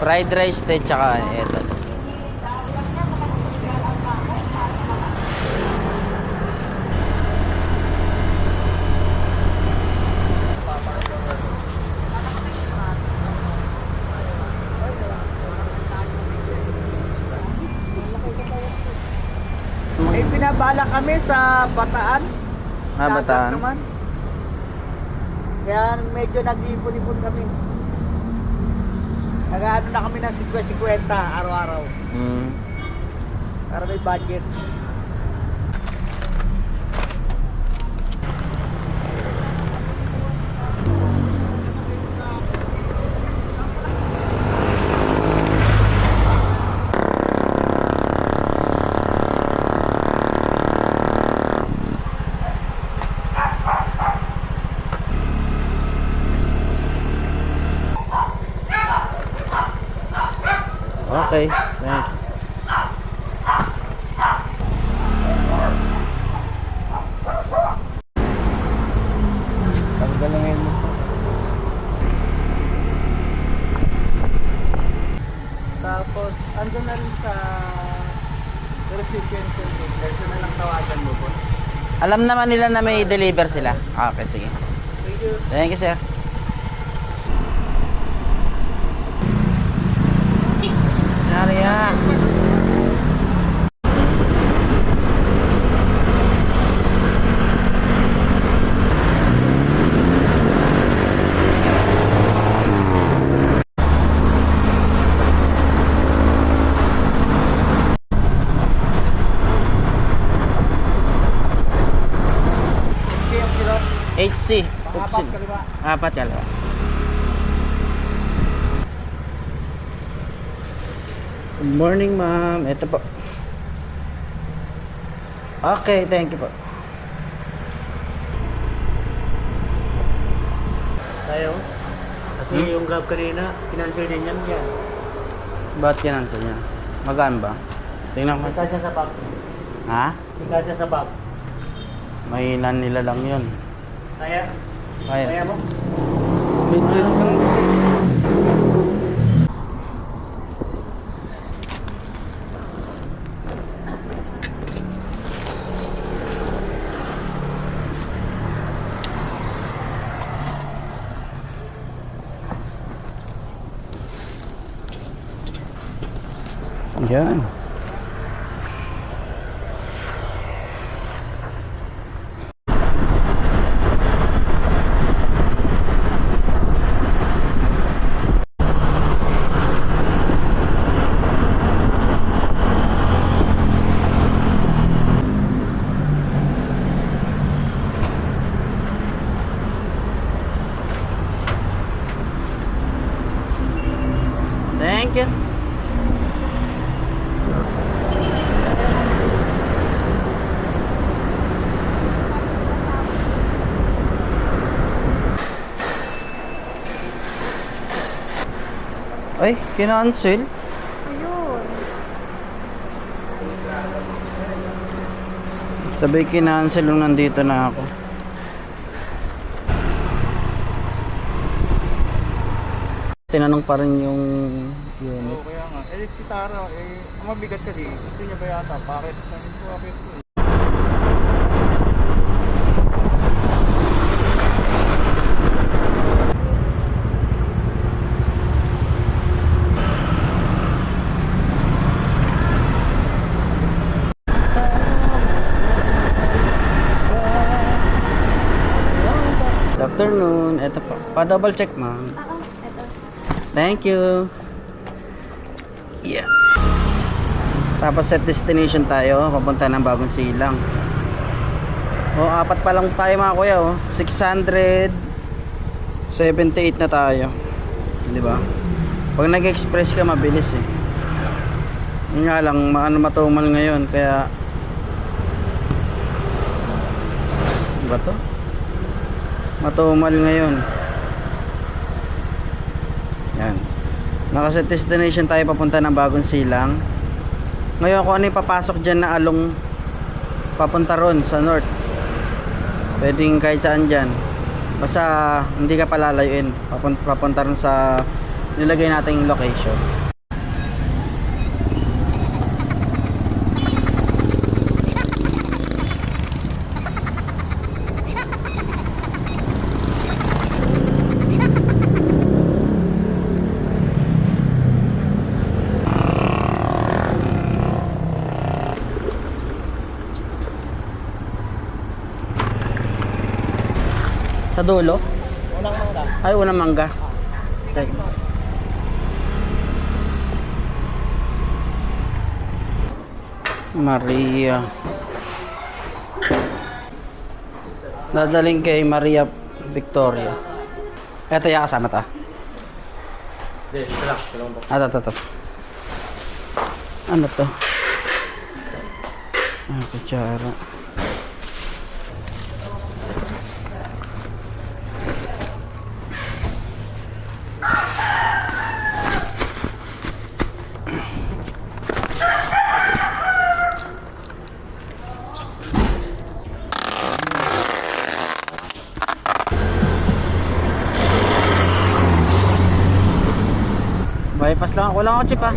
Fried rice din, tsaka eto. May pinabala kami sa Bataan. Bataan. Naman. Kaya medyo nag-ipon-ipon kami. Nag-ano na kami ng 50-50 araw-araw. Para may budget. Okay, thank you. Tanggalin mo. Tapos, andun na rin sa recipient ko. Ito na lang tawagan mo, boss. Alam naman nila na may deliver sila. Okay, sige. Thank you. Thank you, sir. Naria. HC. Apat kaliwa. Apat kaliwa. Good morning, ma'am. Ito po. Okay, thank you po. Tayo. Kasi yung Grab kanina, kinansel din yan. Ba't kinansel niya? Magaan ba? Tingnan ko. Ika siya sa bag. Ha? Ika siya sa bag. Mahinan nila lang yun. Kaya? Kaya. Kaya mo? Biglit lang. Yan. Thank you. Ay, kinancel? Ayun. Sabay kinancel nung nandito na ako. Tinanong pa rin yung unit. Oo, kaya nga. Eh, si Sarah, mabigat kasi. Gusto niya ba yata? Bakit? Sabi ko, bakit? Good afternoon. Ito po. Pa-double check, ma'am. Oo, eto. Thank you. Yeah. Tapos set destination tayo. Papunta ng Bagong Silang. O, apat pa lang tayo mga kuya. 678 na tayo. Di ba? Pag nag-express ka, mabilis eh. Yun nga lang, matumal ngayon. Kaya, ba to? Matumal ngayon. Yan. Nakaset destination tayo papunta ng Bagong Silang. Ngayon kung ano yung papasok dyan na along papunta ron sa north, pwedeng kahit saan dyan. Basta hindi ka palalayuin. Papunta ron sa nilagay nating location. Sa dulo? Unang mangga. Ay, unang mangga. Okay. Maria. Dadaling kay Maria Victoria. Eto yung kasama ta. Hindi, ito lang. Dalawang box. Ito. Ano to? Kutsara. Bypass lang ako. Wala ako chip ah.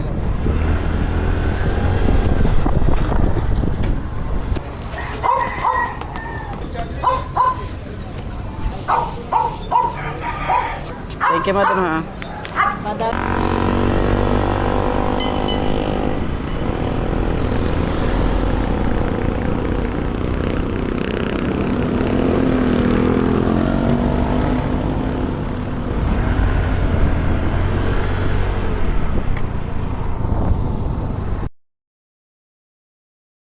Thank you madam ha. Madam.